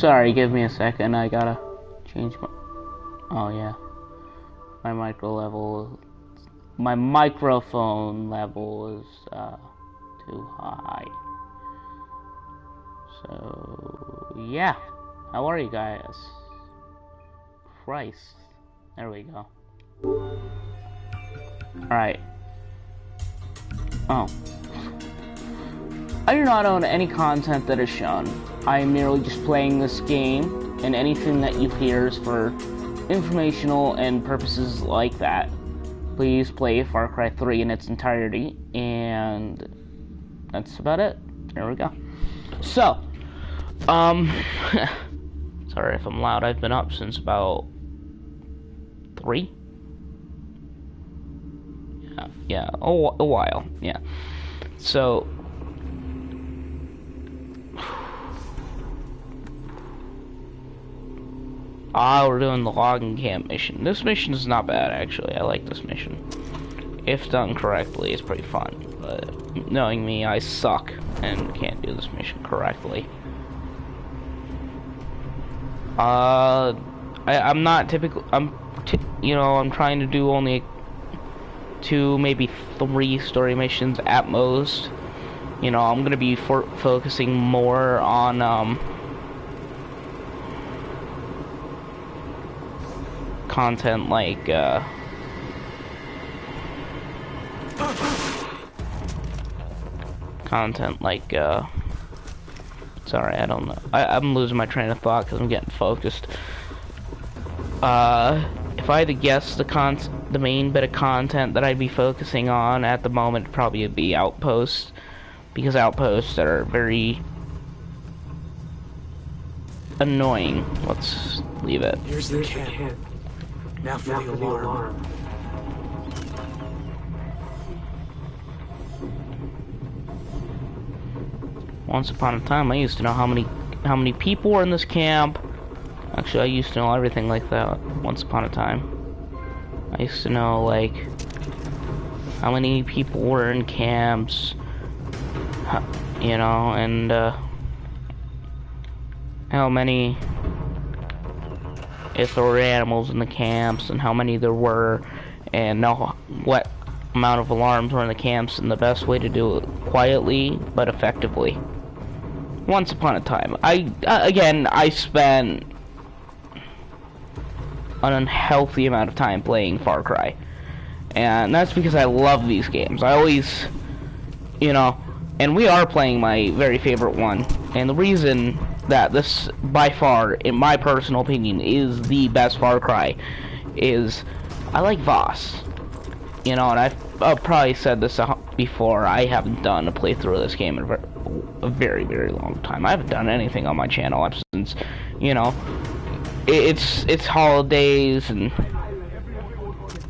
Sorry, give me a second. I gotta change my... Oh, yeah. My microphone level is, too high. So, yeah. How are you guys? Christ. There we go. Alright. Oh. I do not own any content that is shown. I am merely just playing this game, and anything that you hear is for informational and purposes like that. Please play Far Cry 3 in its entirety, and that's about it. There we go. So, sorry if I'm loud. I've been up since about 3? Yeah, a while, yeah. So, we're doing the logging camp mission. This mission is not bad, actually. I like this mission. If done correctly, it's pretty fun. But knowing me, I suck and can't do this mission correctly. I'm not typical. I'm trying to do only 2, maybe 3 story missions at most. You know, I'm gonna be focusing more on content like sorry, I don't know. I'm losing my train of thought because I'm getting focused. If I had to guess the main bit of content that I'd be focusing on at the moment would probably be Outposts, because Outposts are very annoying. Let's leave it. Here's the camp. Now for the alarm. Once upon a time, I used to know how many people were in this camp. Actually, I used to know everything like that. Once upon a time, I used to know like how many people were in camps, you know, and how many, if there were animals in the camps, and how many there were, and know what amount of alarms were in the camps, and the best way to do it quietly but effectively. Once upon a time, I spent an unhealthy amount of time playing Far Cry, and that's because I love these games. I always, you know, and we are playing my very favorite one, and the reason that this, by far, in my personal opinion, is the best Far Cry, is I like Voss. You know, and I've probably said this before, I haven't done a playthrough of this game in a very, very long time. I haven't done anything on my channel since, you know, it's holidays, and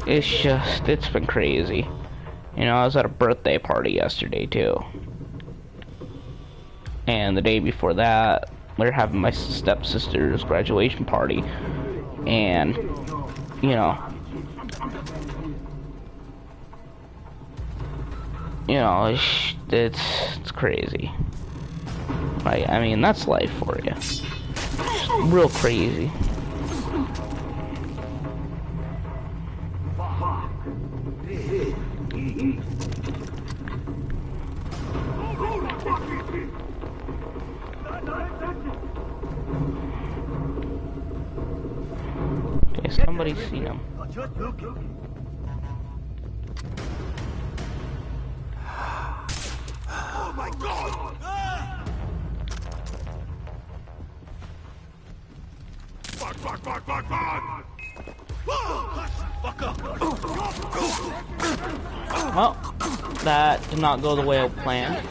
it's been crazy. You know, I was at a birthday party yesterday, too. And the day before that, we were having my stepsister's graduation party. And, you know, it's crazy. Right? I mean, that's life for you. Real crazy. Okay, somebody's seen him. Oh my God! Fuck! Well, that did not go the way I planned.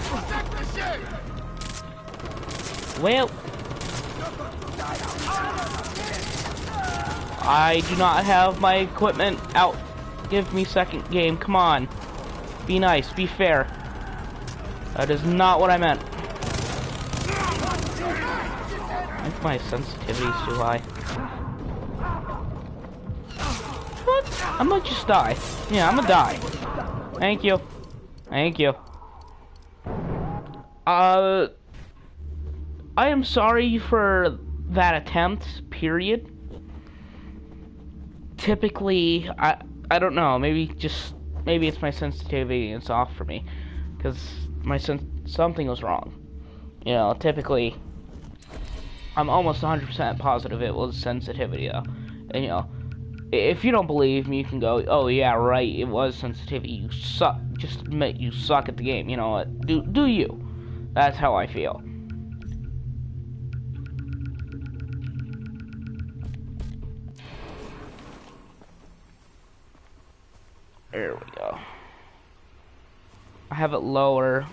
Well, I do not have my equipment out. Give me second game, come on. Be nice, be fair. That is not what I meant. I think my sensitivity is too high. What? I might just die. Yeah, I'm gonna die. Thank you. Thank you. I am sorry for that attempt, period. Typically, I don't know, maybe it's my sensitivity and it's off for me, because something was wrong. You know, typically, I'm almost 100% positive it was sensitivity though. And you know, if you don't believe me, you can go, oh yeah, right, it was sensitivity. You suck. Just admit you suck at the game. You know what? Do you? That's how I feel. There we go. I have it lower.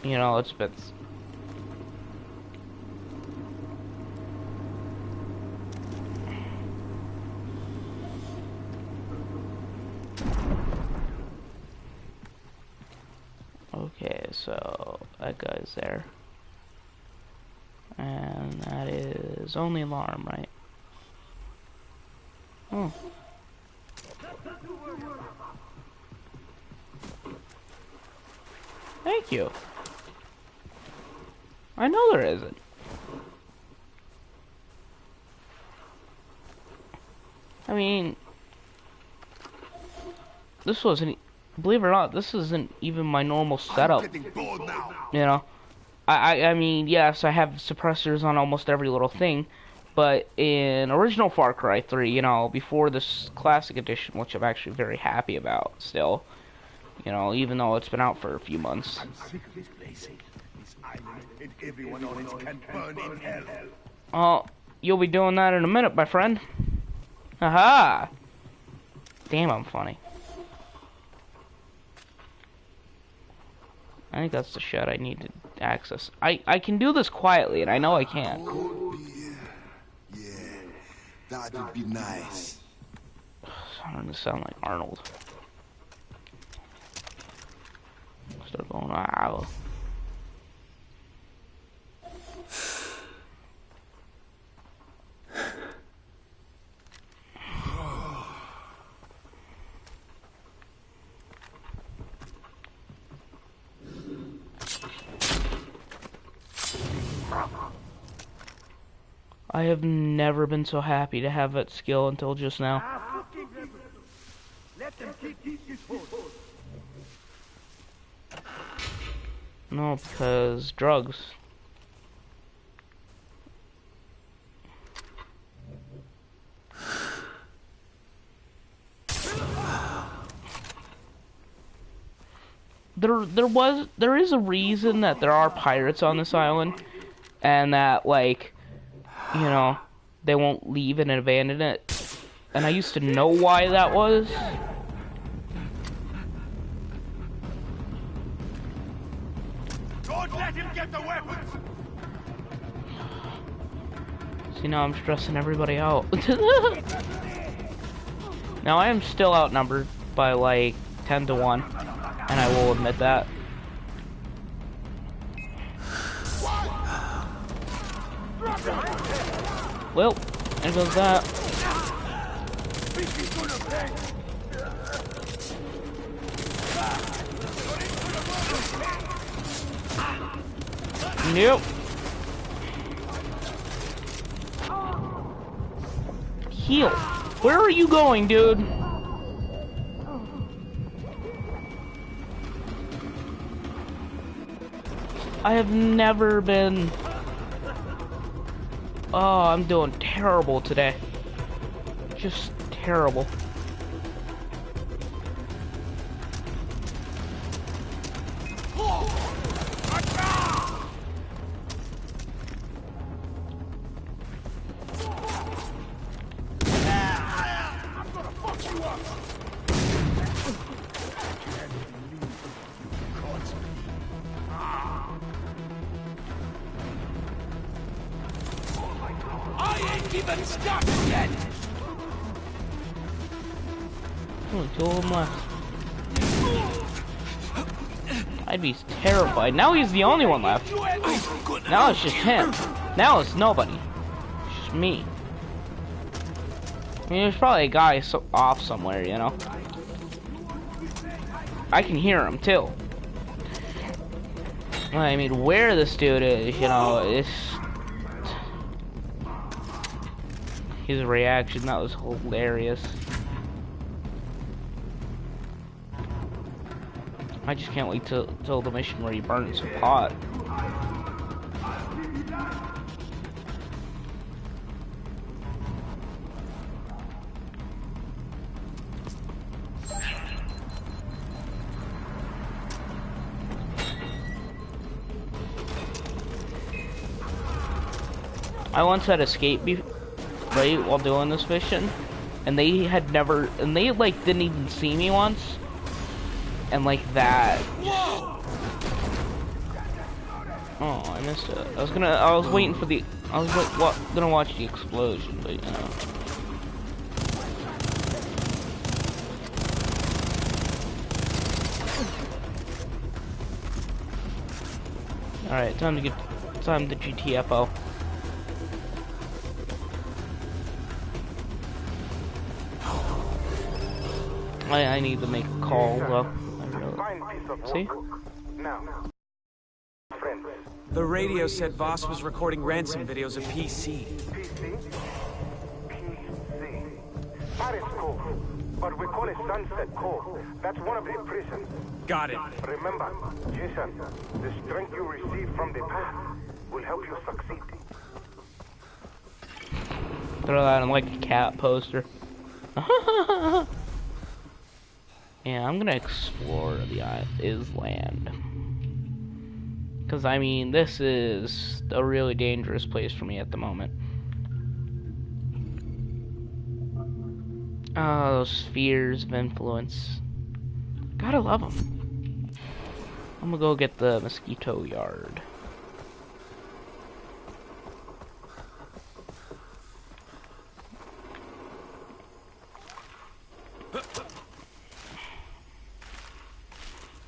You know, it's been. Okay, so that guy's there. And that is only alarm, right? Oh. Thank you. I know there isn't. I mean, this wasn't, believe it or not, this isn't even my normal setup. You know, I mean, yes, I have suppressors on almost every little thing, but in original Far Cry 3, you know, before this classic edition, which I'm actually very happy about still, you know, even though it's been out for a few months. I'm sick of this place. This island and everyone on it can burn in hell. Oh, you'll be doing that in a minute, my friend. Haha! Damn, I'm funny. I think that's the shed I need to access. I can do this quietly, and I know I can. Yeah, that would be nice. I don't sound like Arnold. Start going, wow. I have never been so happy to have that skill until just now. No, because drugs. There is a reason that there are pirates on this island, and that, like, you know, they won't leave it and abandon it. And I used to know why that was. Don't let him get the weapons! See, now I'm stressing everybody out. Now I am still outnumbered by like 10 to 1, and I will admit that. Well, there goes that. Nope. Heal. Where are you going, dude? I have never been... Oh, I'm doing terrible today. Just terrible. Even stop yet! Only 2 of them left. I'd be terrified. Now he's the only one left. Now it's just him. Now it's nobody. It's just me. I mean, there's probably a guy off somewhere, you know. I can hear him too. I mean, where this dude is, you know, his reaction. That was hilarious. I just can't wait till the mission where he burns a pot. I once had escape right while doing this mission, and they like didn't even see me once, and like that. Oh, I missed it. I was waiting for the. I was like, gonna watch the explosion, but you know. All right, time to GTFO. I need to make a call though. See? The radio said Voss was recording ransom videos of PC. PC? PC. Paris Cove. But we call it Sunset Cove. That's one of the prisons. Got it. Remember, Jason, the strength you receive from the past will help you succeed. Throw that in like a cat poster. Yeah, I'm gonna explore the island. Because, I mean, this is a really dangerous place for me at the moment. Oh, those spheres of influence. Gotta love them. I'm gonna go get the mosquito yard.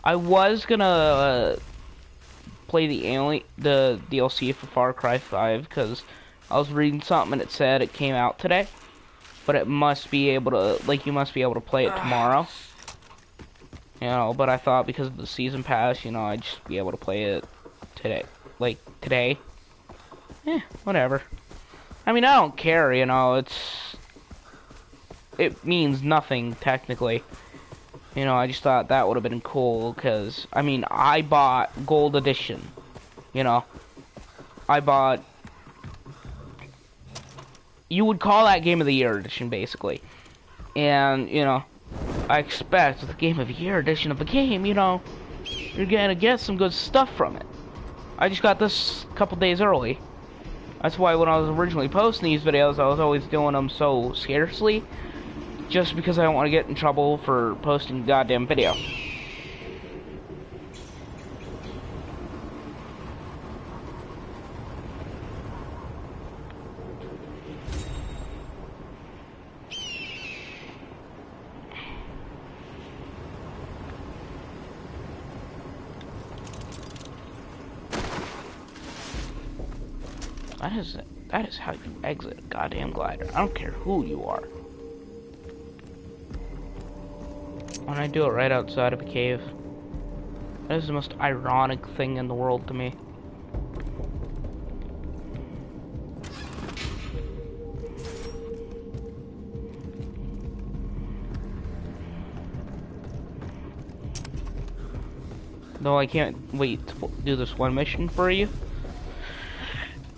I was gonna play the DLC for Far Cry 5 because I was reading something and it said it came out today, but it must be able to, like, you must be able to play it tomorrow. You know, but I thought because of the season pass, you know, I'd just be able to play it today. Like, today. Eh, whatever. I mean, I don't care, you know, it means nothing, technically. You know, I just thought that would have been cool, because, I mean, I bought Gold Edition. You know, I bought... You would call that Game of the Year Edition, basically. And, you know, I expect with the Game of the Year Edition of a game, you know, you're gonna get some good stuff from it. I just got this a couple days early. That's why when I was originally posting these videos, I was always doing them so scarcely. Just because I don't want to get in trouble for posting a goddamn video. That is how you exit a goddamn glider. I don't care who you are. When I do it right outside of a cave. That is the most ironic thing in the world to me. Though I can't wait to do this one mission for you.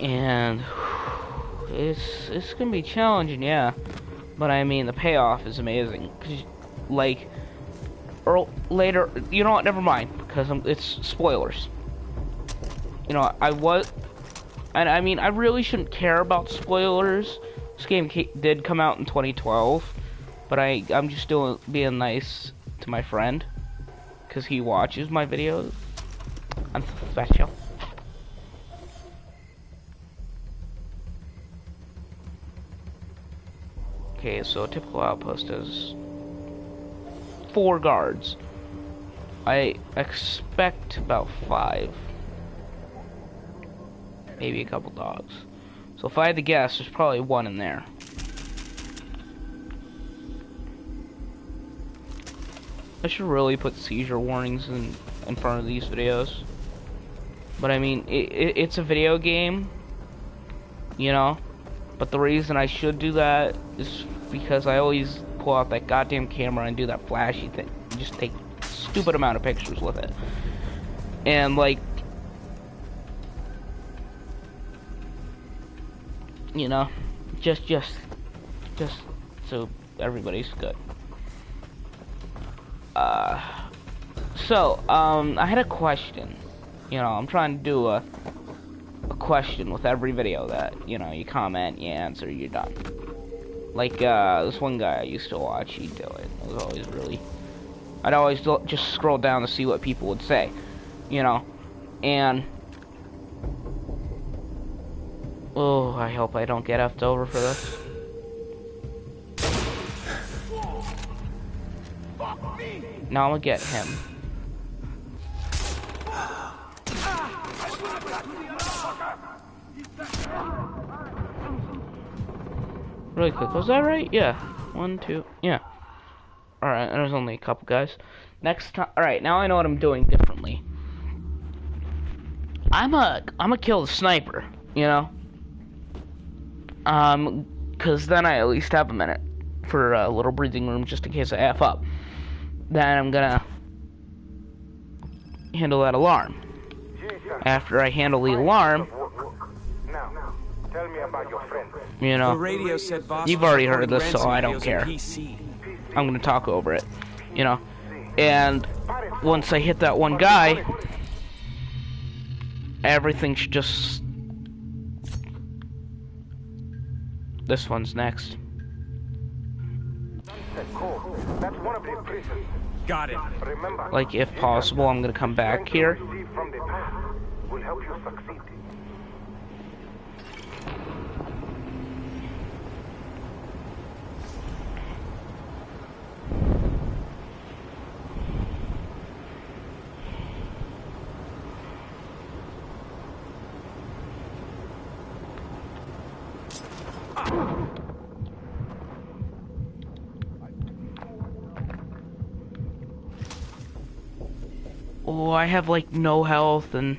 And it's gonna be challenging, yeah. But I mean, the payoff is amazing. 'Cause, like, or later, you know what? Never mind, because it's spoilers. You know, and I mean, I really shouldn't care about spoilers. This game did come out in 2012, but I'm just being nice to my friend, because he watches my videos. I'm special. Okay, so a typical outpost is 4 guards. I expect about 5. Maybe a couple dogs. So if I had to guess, there's probably 1 in there. I should really put seizure warnings in front of these videos. But I mean, it's a video game, you know? But the reason I should do that is because I always pull out that goddamn camera and do that flashy thing. Just take a stupid amount of pictures with it. And like, you know, just so everybody's good. I had a question. You know, I'm trying to do a question with every video that, you know, you comment, you answer, you're done. Like, this one guy I used to watch, he'd do it. It was always really... I'd always just scroll down to see what people would say, you know, and... Oh, I hope I don't get effed over for this. Now I'm gonna get him. Really quick, was that right? Yeah. 1, 2, yeah. Alright, there's only a couple guys. Next time, alright, now I know what I'm doing differently. I'm a kill the sniper, you know? Cause then I at least have a minute for a little breathing room just in case I F up. Then I'm gonna handle that alarm. After I handle the alarm, Now, tell me about your friend. you know, The radio said Voss you've was already heard recording this, so ransom I don't videos care. on PC. I'm gonna talk over it, you know. And once I hit that one guy, everything should just... This one's next. Cool. That's one of the prisons. Got it. Remember, Like, if possible, I'm gonna come back here. received from the past will help you succeed. Oh, I have like no health and...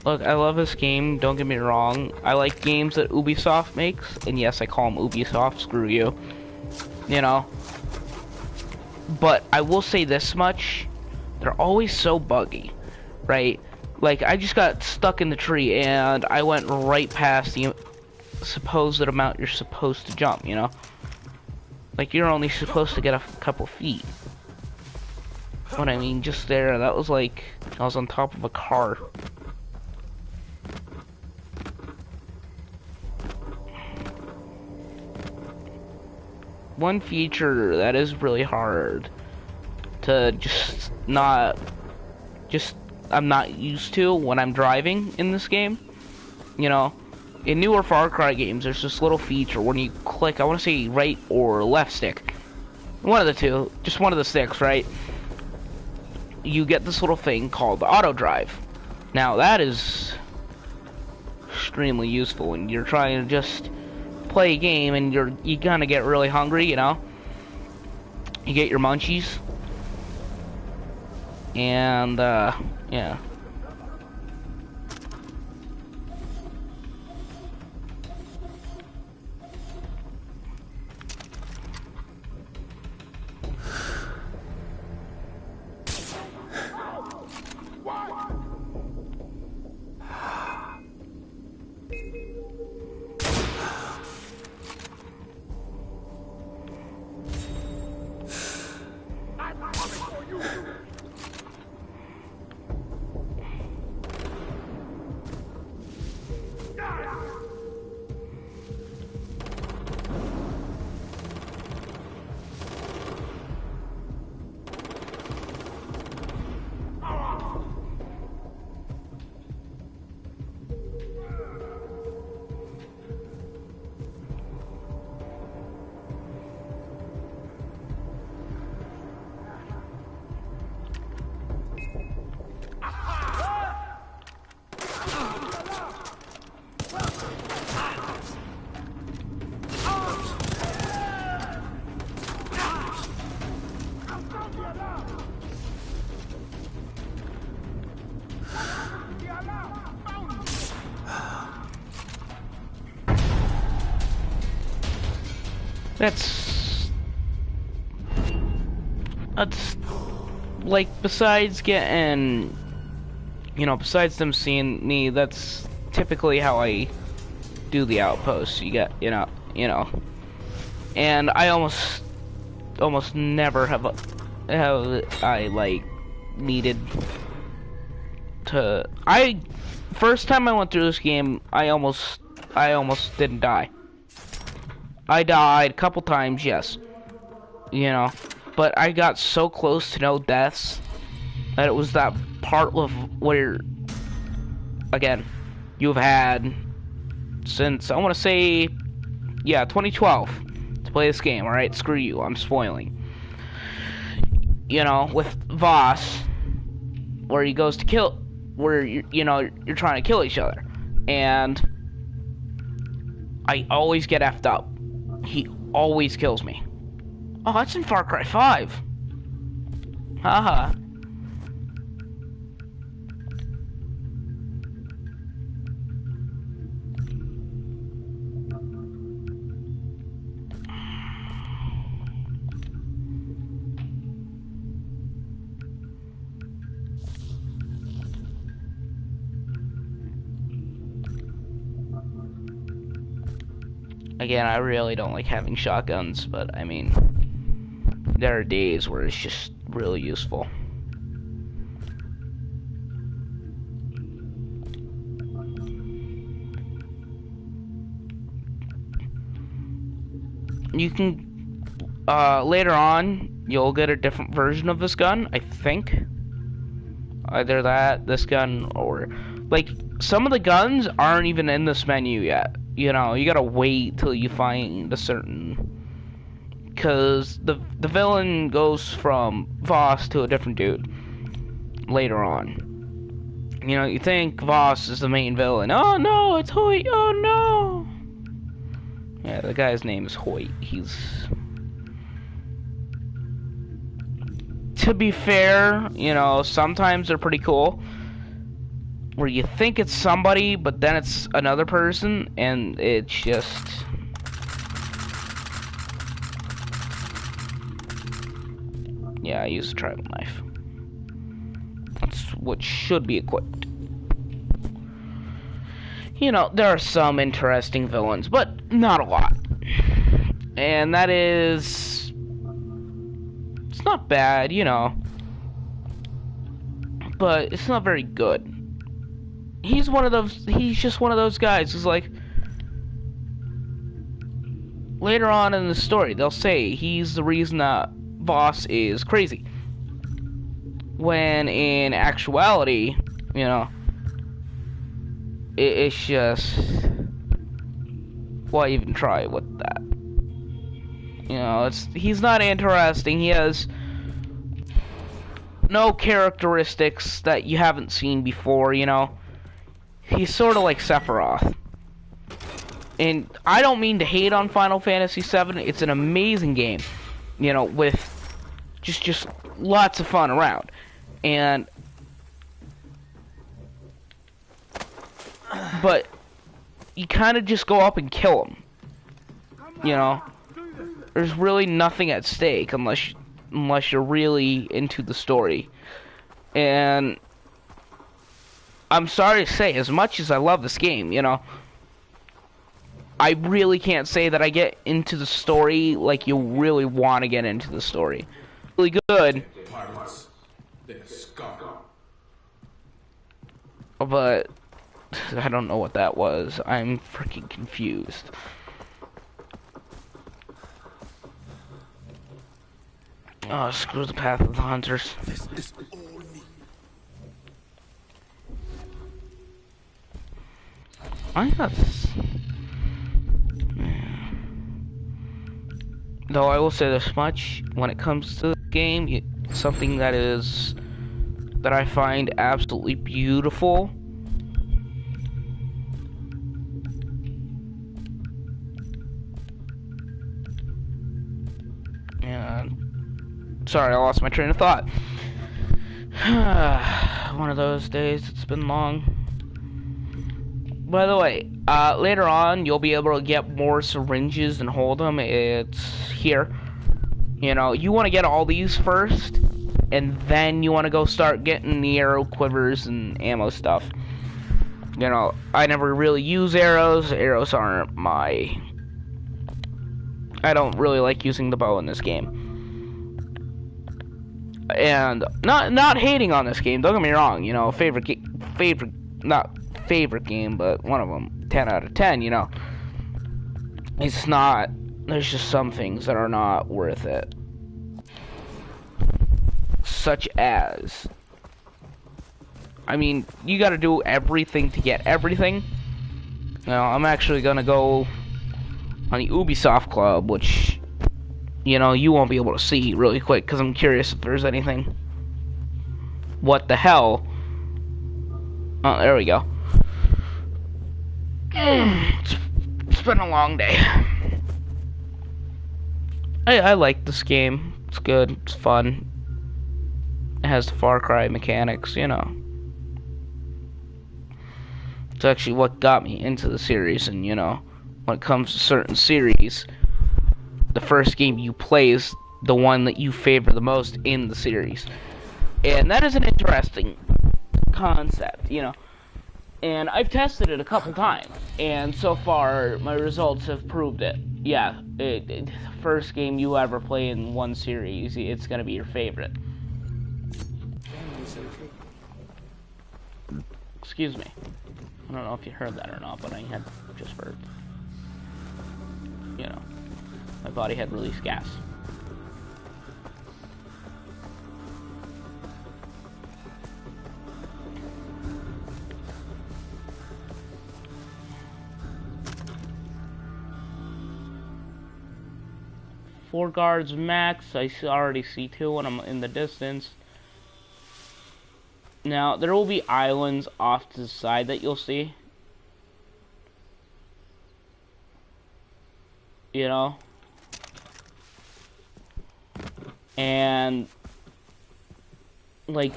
Look, I love this game, don't get me wrong. I like games that Ubisoft makes, and yes, I call them Ubisoft, screw you. You know? But I will say this much, they're always so buggy, right? Like, I just got stuck in the tree, and I went right past the supposed amount you're supposed to jump, you know? Like, you're only supposed to get a couple feet. But I mean, just there, that was like, I was on top of a car. One feature that is really hard to I'm not used to when I'm driving in this game. You know, in newer Far Cry games, there's this little feature when you click, I want to say right or left stick. One of the two, just one of the sticks, right? You get this little thing called auto drive. Now that is extremely useful when you're trying to just play a game and you gonna get really hungry, you know. You get your munchies, and yeah. That's like, besides getting, you know, besides them seeing me, that's typically how I do the outposts. You get, you know, and I almost never have I like needed to. First time I went through this game, I almost didn't die. I died a couple times, yes, you know, but I got so close to no deaths that it was that part of where, again, you've had since, I want to say, yeah, 2012 to play this game. All right, screw you, I'm spoiling. You know, with Voss, where he goes to kill, where you know, you're trying to kill each other, and I always get effed up. He always kills me. Oh, that's in Far Cry 5. Haha. Again, I really don't like having shotguns, but I mean, there are days where it's just really useful. You can, later on, you'll get a different version of this gun, I think. Either that, this gun, or, like, some of the guns aren't even in this menu yet. You know, you gotta wait till you find a certain, because the villain goes from Voss to a different dude later on. You know, you think Voss is the main villain. Oh no, it's Hoyt. Oh no. Yeah, the guy's name is Hoyt. He's, to be fair, you know, sometimes they're pretty cool, where you think it's somebody, but then it's another person, and it's just... Yeah, I use a tribal knife. That's what should be equipped. You know, there are some interesting villains, but not a lot. And that is... It's not bad, you know. But it's not very good. He's just one of those guys who's like, later on in the story, they'll say he's the reason that Voss is crazy. When in actuality, you know, it's just, why even try with that? You know, he's not interesting. He has no characteristics that you haven't seen before, you know. He's sort of like Sephiroth. And I don't mean to hate on Final Fantasy VII. It's an amazing game, you know, with just lots of fun around. And but you kind of just go up and kill him. You know, there's really nothing at stake unless you're really into the story. And I'm sorry to say, as much as I love this game, you know, I really can't say that I get into the story like you really want to get into the story. Really good. But I don't know what that was. I'm freaking confused. Oh, screw the Path of the Hunters. I got this. Though I will say this much, when it comes to the game, something that I find absolutely beautiful. And sorry, I lost my train of thought. One of those days, it's been long. By the way, Later on, you'll be able to get more syringes and hold them. It's here. You know, you want to get all these first, and then you want to go start getting the arrow quivers and ammo stuff. You know, I never really use arrows. Arrows aren't my... I don't really like using the bow in this game. And not hating on this game, don't get me wrong, you know, not favorite game, but one of them, 10 out of 10, you know. It's not, there's just some things that are not worth it. Such as, I mean, you gotta do everything to get everything. Now, I'm actually gonna go on the Ubisoft Club, which, you know, you won't be able to see really quick, because I'm curious if there's anything. What the hell? Oh, there we go. It's been a long day. I like this game. It's good. It's fun. It has the Far Cry mechanics, you know. It's actually what got me into the series, and, you know, when it comes to certain series, the first game you play is the one that you favor the most in the series. And that is an interesting concept, you know. And I've tested it a couple times, and so far my results have proved it. Yeah, the first game you ever play in one series, it's gonna be your favorite. Excuse me. I don't know if you heard that or not, but I had just burped. You know, my body had released gas. Four guards max. I already see two when I'm in the distance. Now, there will be islands off to the side that you'll see. You know? And, like,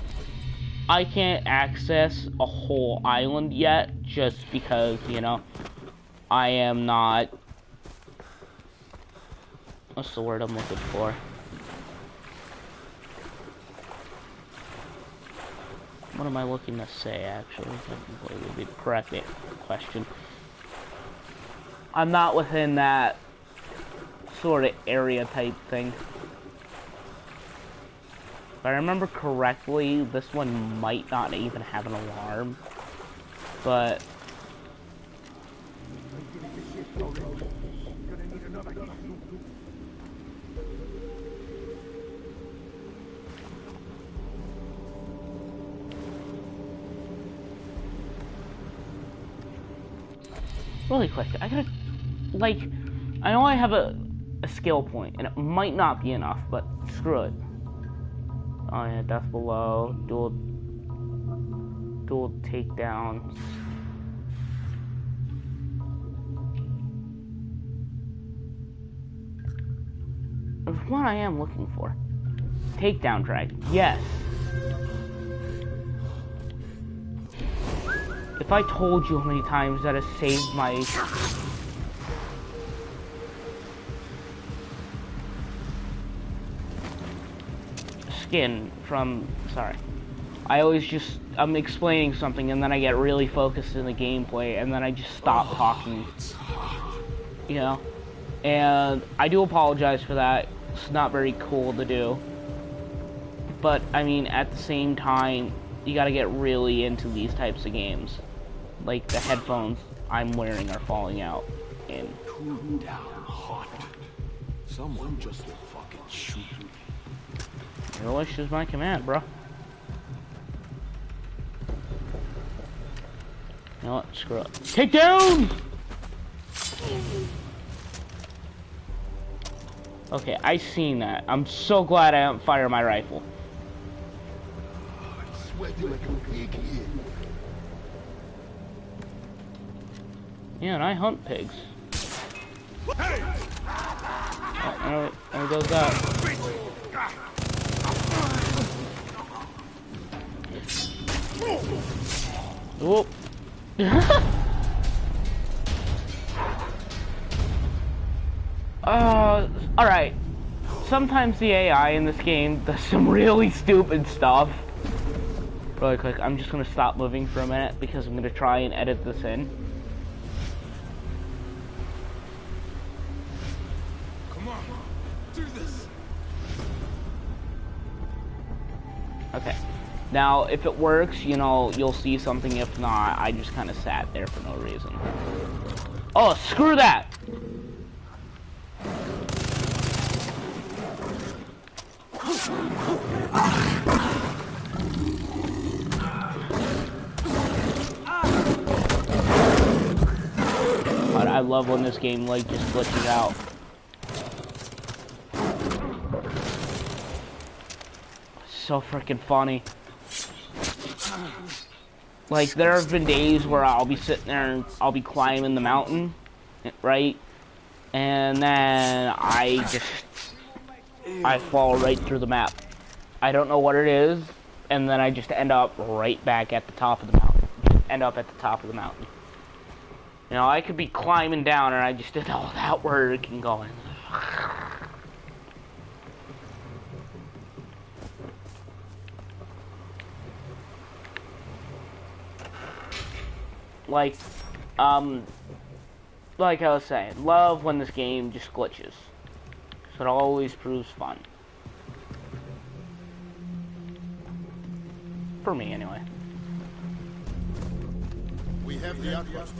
I can't access a whole island yet, just because, you know, I am not... What's the word I'm looking for? What am I looking to say, actually? That would be the correct question. I'm not within that sort of area type thing. If I remember correctly, this one might not even have an alarm. But... really quick, I gotta, like, I know I have a skill point, and it might not be enough, but screw it. Oh yeah, death below, dual takedowns. There's one I am looking for. Takedown drag, yes. If I told you how many times that has saved my... skin from... Sorry. I always just... I'm explaining something and then I get really focused in the gameplay and then I just stop talking. You know? And I do apologize for that. It's not very cool to do. But, I mean, at the same time, you gotta get really into these types of games. Like, the headphones I'm wearing are falling out. And Cool down, hot. Someone just fucking shoot me. your wish is my command, bro. You know what? Screw it. Take down! Okay, I seen that. I'm so glad I don't fire my rifle. Sweating like a pig here. Yeah, and I hunt pigs. Oh, there goes that. Whoop. Alright. Sometimes the AI in this game does some really stupid stuff. Really quick, I'm just gonna stop moving for a minute because I'm gonna try and edit this in. Come on, do this. Okay. Now, if it works, you know, you'll see something. If not, I just kind of sat there for no reason. Oh, screw that! God, I love when this game, like, just glitches out. So freaking funny. Like, there have been days where I'll be sitting there and I'll be climbing the mountain, right? And then I fall right through the map. I don't know what it is, and then I just end up right back at the top of the mountain. End up at the top of the mountain. You know, I could be climbing down and I just did all that work and going. Like I was saying, love when this game just glitches. So it always proves fun. For me, anyway. We have the outpost.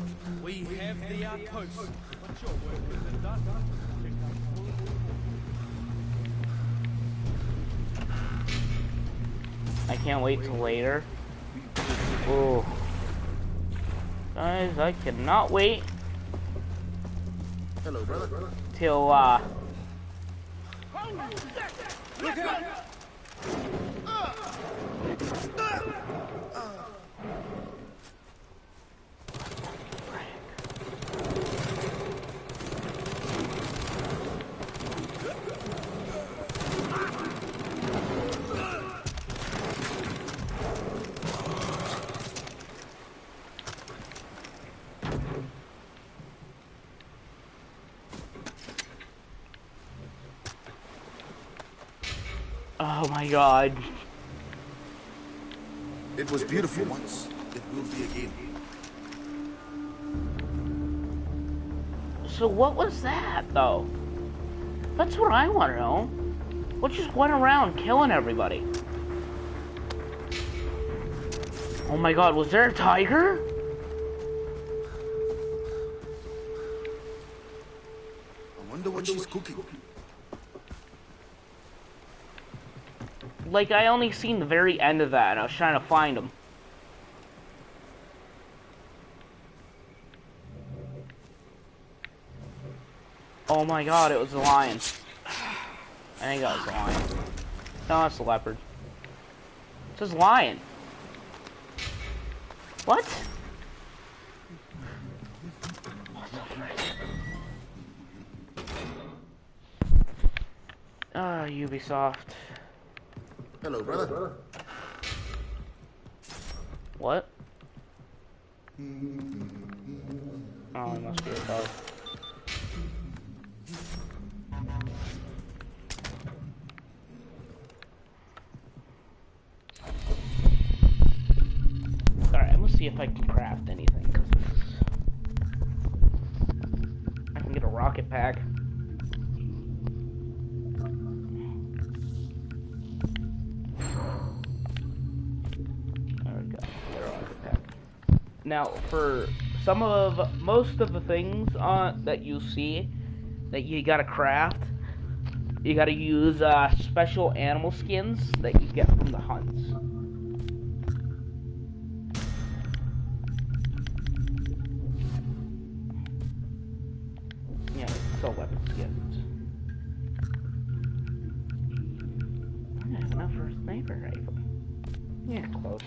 We have the outpost. What's your work with the done? I can't wait till later. Oh. Guys, I cannot wait Hello, brother. till, Look out! oh my god. It was beautiful once. It will be again. So what was that, though? That's what I want to know. What just went around killing everybody? Oh my god, was there a tiger? I wonder what she's cooking. Like, I only seen the very end of that, and I was trying to find him. Oh my god, it was a lion. I think that was a lion. No, that's a leopard. It says lion. What? What the frick? Ah, Ubisoft. Hello, brother. What? Oh, it must be a dog. Alright, I'm gonna see if I can craft anything, because I can get a rocket pack. Now, for most of the things that you see that you gotta craft, you gotta use special animal skins that you get from the hunts. Yeah, so weapon skins. I don't have enough for a sniper rifle. Yeah, close.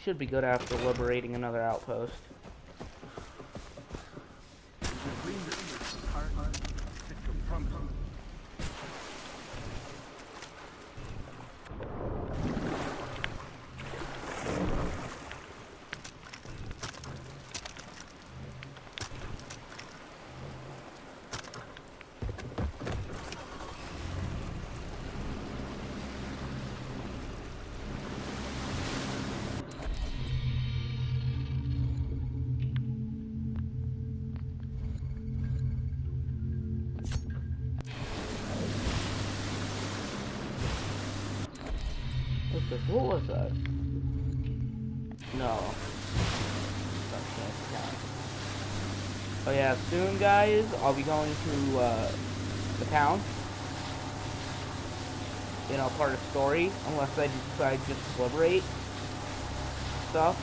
Should be good after liberating another outpost. What was that? No. Oh yeah, soon guys, I'll be going to the town. You know, part of the story, unless I decide just to liberate stuff.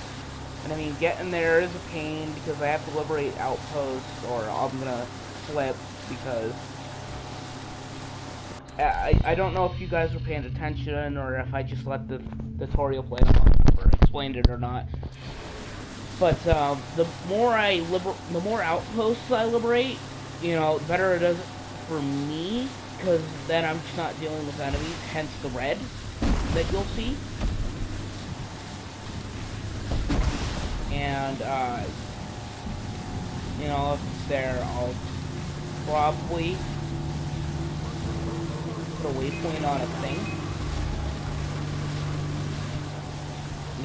And I mean, getting there is a pain because I have to liberate outposts, or I'm gonna flip because I don't know if you guys were paying attention or if I just let the tutorial play along or explained it or not. But the more outposts I liberate, you know, the better it is for me, because then I'm just not dealing with enemies, hence the red that you'll see. And, you know, if it's there, I'll probably put a waypoint on a thing.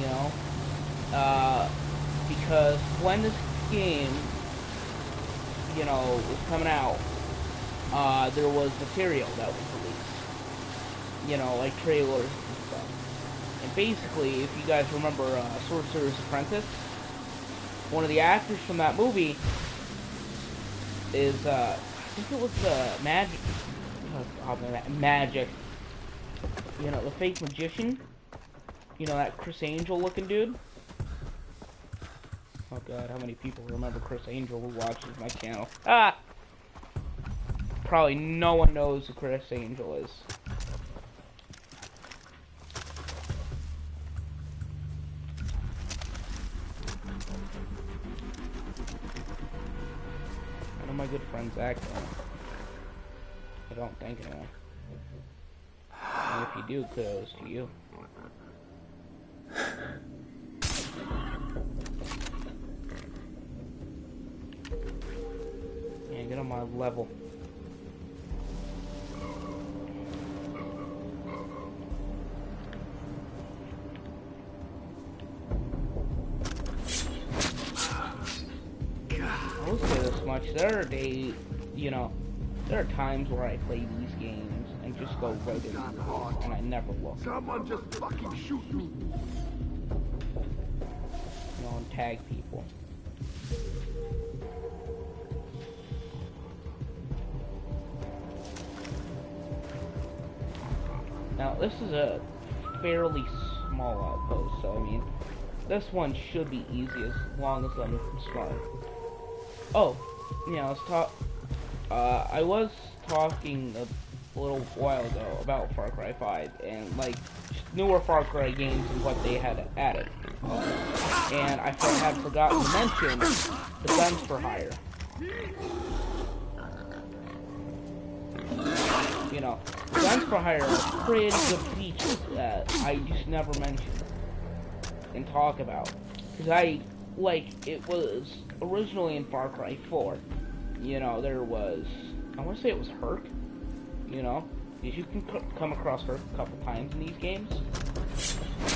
You know? Because when this game, you know, was coming out, there was material that was released. You know, like trailers and stuff. And basically, if you guys remember Sorcerer's Apprentice, one of the actors from that movie is, I think it was Magic. You know, the fake magician. You know, that Chris Angel looking dude. Oh god, how many people remember Chris Angel who watches my channel? Ah! Probably no one knows who Chris Angel is. I know my good friend Zach though. I don't think anyway. And if you do, kudos to you. Yeah, get on my level. I will say this much, there are days, you know, there are times where I play these games and just go right into the house and I never look. Someone just fucking shoot me. You know, and tag people. Now, this is a fairly small outpost, so I mean, this one should be easy as long as I'm smart. Oh, yeah, I was talking a little while ago about Far Cry 5 and like newer Far Cry games and what they had added. And I had forgotten to mention the guns for hire. You know, guns for hire are pretty good features that I just never mention and talk about. Because it was originally in Far Cry 4. You know, there was, I want to say it was Herc. You know, because you can come across Herc a couple times in these games.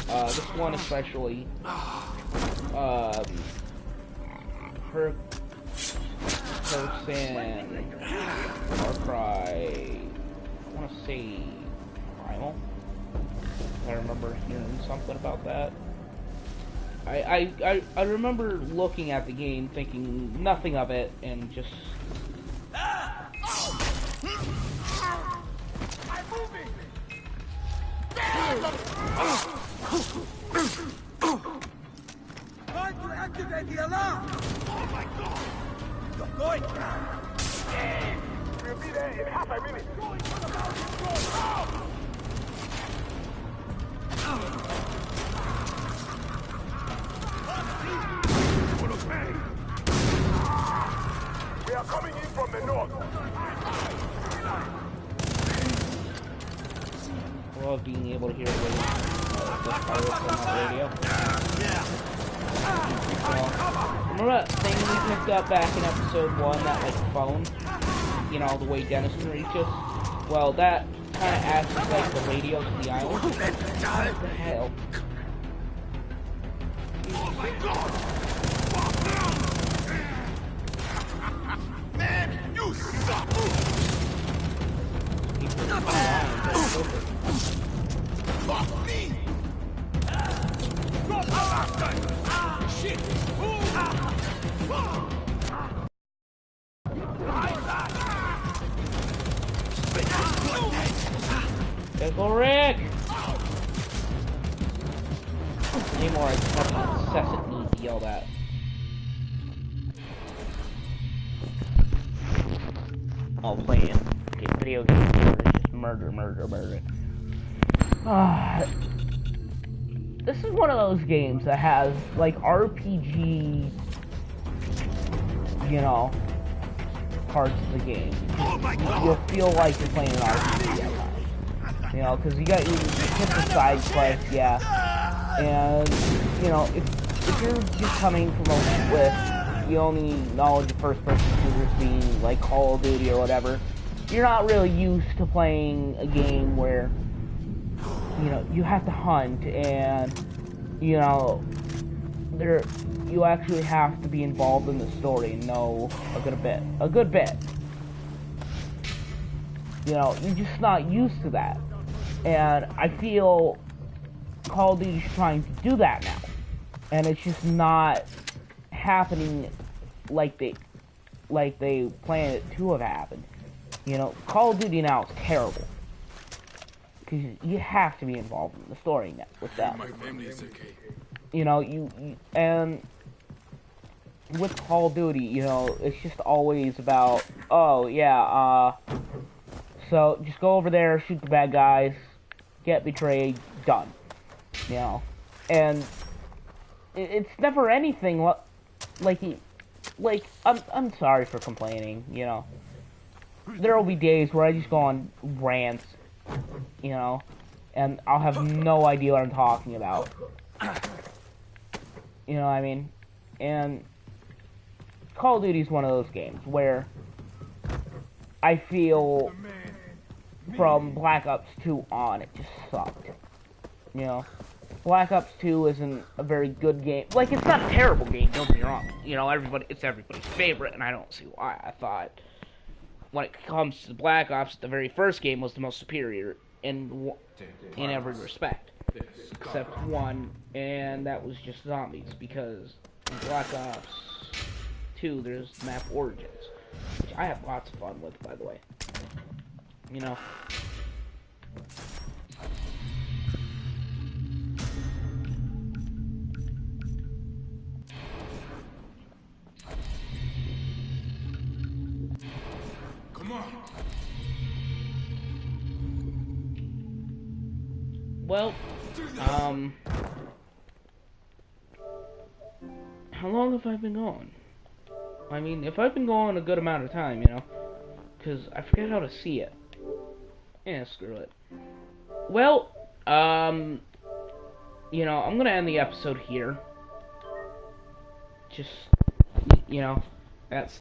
This one especially, Herc's in Far Cry, I want to say Primal. I remember hearing something about that. I remember looking at the game thinking nothing of it and just Time to activate the alarm! Oh my god! You're going down! We'll be there in half a minute. Going for the mountain road! We are coming in from the north. I love being able to hear the pirates on my radio. Remember that thing we picked up back in episode 1, that like phone? You know, the way Dennis can reach us? Well, that kind of acts like the radio to the island. What the hell? Oh my god! Man, you suck! Fuck me! Go, Rick! Anymore, I just have an incessant need to yell that. Oh, playing video games is just murder. This is one of those games that has, like, RPG, you know, parts of the game. You'll feel like you're playing an RPG at times. You know, because you hit the side quest, yeah. And, you know, if you're just coming from with the only knowledge of first-person shooters being, like, Call of Duty or whatever, you're not really used to playing a game where, you know, you have to hunt and, you know, you actually have to be involved in the story and know a good bit. You know, you're just not used to that. And I feel Call of Duty's trying to do that now. And it's just not happening like they planned it to have happened. You know, Call of Duty now is terrible. Because you have to be involved in the story now with that. My family is okay. You know, and with Call of Duty, you know, it's just always about, oh, yeah, so just go over there, shoot the bad guys, get betrayed, done. You know, and it's never anything like, I'm sorry for complaining, you know. There will be days where I just go on rants, you know, and I'll have no idea what I'm talking about. You know what I mean? And Call of Duty is one of those games where I feel from Black Ops 2 on, it just sucked. You know? Black Ops 2 isn't a very good game. Like, it's not a terrible game, don't get me wrong. You know, it's everybody's favorite, and I don't see why. I thought, when it comes to Black Ops, the very first game was the most superior in every respect. Except one, and that was just zombies, because in Black Ops 2, there's map Origins, which I have lots of fun with, by the way. You know. Come on. Well, how long have I been going? I mean, if I've been going a good amount of time, you know, because I forget how to see it. Yeah, screw it. Well, you know, I'm gonna end the episode here. Just, you know, that's